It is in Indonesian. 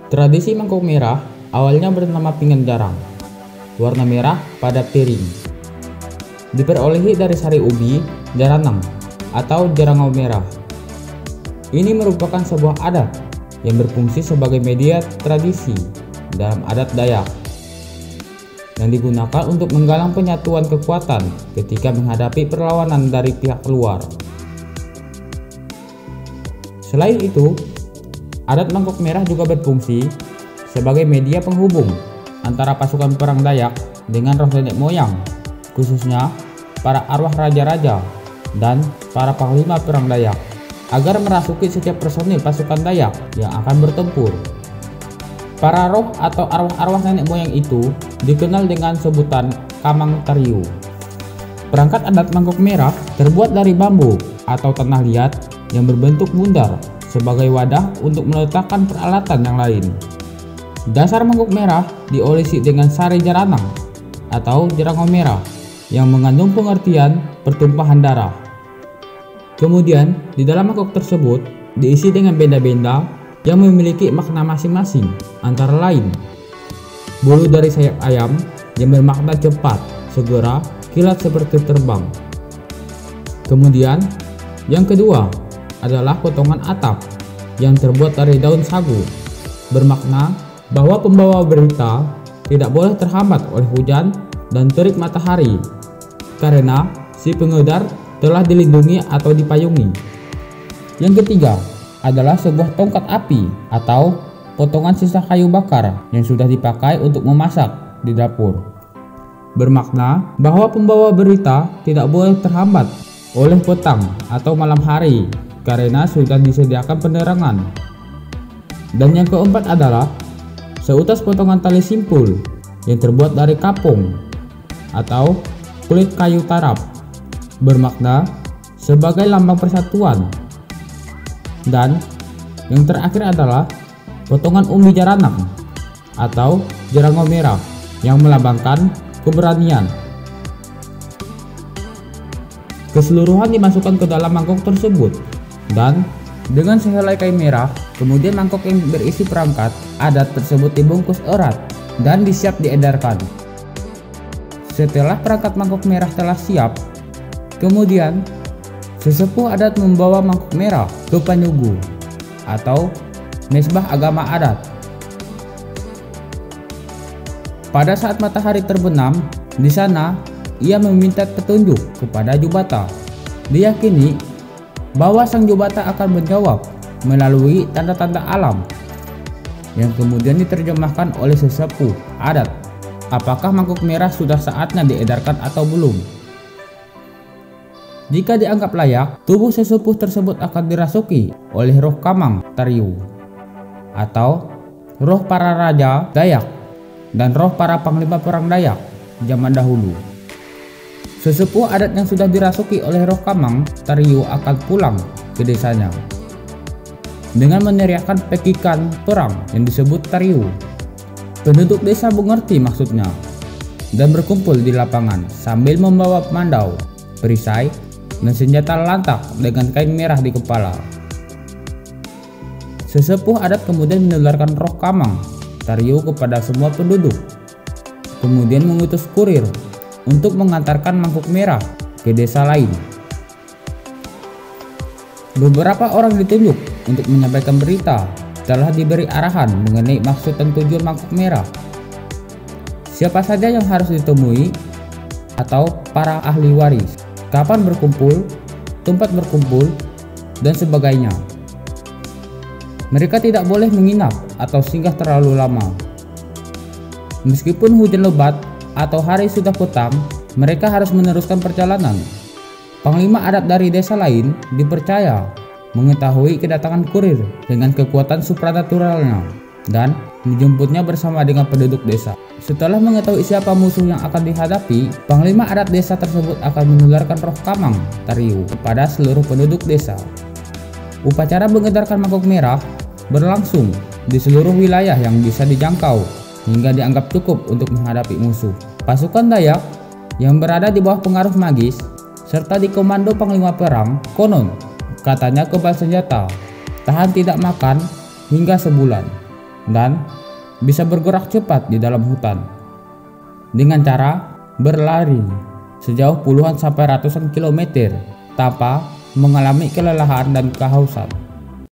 Tradisi mangkok merah awalnya bernama pinggan jarang, warna merah pada piring. Diperolehi dari sari ubi jaranang atau jarangau merah. Ini merupakan sebuah adat yang berfungsi sebagai media tradisi dalam adat Dayak yang digunakan untuk menggalang penyatuan kekuatan ketika menghadapi perlawanan dari pihak luar. Selain itu, adat mangkok merah juga berfungsi sebagai media penghubung antara pasukan perang Dayak dengan roh nenek moyang, khususnya para arwah raja-raja dan para panglima perang Dayak, agar merasuki setiap personil pasukan Dayak yang akan bertempur. Para roh atau arwah-arwah nenek moyang itu dikenal dengan sebutan Kamang Tariu. Perangkat adat mangkok merah terbuat dari bambu atau tanah liat yang berbentuk bundar sebagai wadah untuk meletakkan peralatan yang lain. Dasar mangkok merah diolesi dengan sari jaranang atau jarangau merah yang mengandung pengertian pertumpahan darah. Kemudian di dalam mangkok tersebut diisi dengan benda-benda yang memiliki makna masing-masing, antara lain bulu dari sayap ayam yang bermakna cepat, segera, kilat seperti terbang. Kemudian yang kedua adalah potongan atap yang terbuat dari daun sagu, bermakna bahwa pembawa berita tidak boleh terhambat oleh hujan dan terik matahari karena si pengedar telah dilindungi atau dipayungi. Yang ketiga adalah sebuah tongkat api atau potongan sisa kayu bakar yang sudah dipakai untuk memasak di dapur, bermakna bahwa pembawa berita tidak boleh terhambat oleh petang atau malam hari karena sudah disediakan penerangan. Dan yang keempat adalah seutas potongan tali simpul yang terbuat dari kapung atau kulit kayu tarap, bermakna sebagai lambang persatuan. Dan yang terakhir adalah potongan umbi jaranang atau jarangau merah yang melambangkan keberanian. Keseluruhan dimasukkan ke dalam mangkok tersebut dan dengan sehelai kain merah, kemudian mangkok yang berisi perangkat adat tersebut dibungkus erat dan disiap diedarkan. Setelah perangkat mangkok merah telah siap, kemudian sesepuh adat membawa mangkok merah ke Panyugu atau mesbah agama adat. Pada saat matahari terbenam, di sana ia meminta petunjuk kepada Jubata. Diyakini bahwa sang Jubata akan menjawab melalui tanda-tanda alam yang kemudian diterjemahkan oleh sesepuh adat apakah mangkok merah sudah saatnya diedarkan atau belum. Jika dianggap layak, tubuh sesepuh tersebut akan dirasuki oleh roh Kamang Tariu atau roh para raja Dayak dan roh para panglima perang Dayak zaman dahulu. Sesepuh adat yang sudah dirasuki oleh roh Kamang Tariu akan pulang ke desanya dengan meneriakkan pekikan perang yang disebut Tariu. Penduduk desa mengerti maksudnya dan berkumpul di lapangan sambil membawa mandau, perisai, dan senjata lantak dengan kain merah di kepala. Sesepuh adat kemudian menularkan roh Kamang Tariu kepada semua penduduk, kemudian mengutus kurir untuk mengantarkan mangkok merah ke desa lain. Beberapa orang ditunjuk untuk menyampaikan berita telah diberi arahan mengenai maksud dan tujuan mangkok merah, siapa saja yang harus ditemui atau para ahli waris, kapan berkumpul, tempat berkumpul, dan sebagainya. Mereka tidak boleh menginap atau singgah terlalu lama. Meskipun hujan lebat atau hari sudah petang, mereka harus meneruskan perjalanan. Panglima adat dari desa lain dipercaya mengetahui kedatangan kurir dengan kekuatan supranaturalnya dan menjemputnya bersama dengan penduduk desa. Setelah mengetahui siapa musuh yang akan dihadapi, panglima adat desa tersebut akan menularkan roh Kamang Tariu kepada seluruh penduduk desa. Upacara mengedarkan mangkok merah berlangsung di seluruh wilayah yang bisa dijangkau hingga dianggap cukup untuk menghadapi musuh. Pasukan Dayak yang berada di bawah pengaruh magis serta dikomando panglima perang konon katanya kebal senjata, tahan tidak makan hingga sebulan, dan bisa bergerak cepat di dalam hutan dengan cara berlari sejauh puluhan sampai ratusan kilometer tanpa mengalami kelelahan dan kehausan.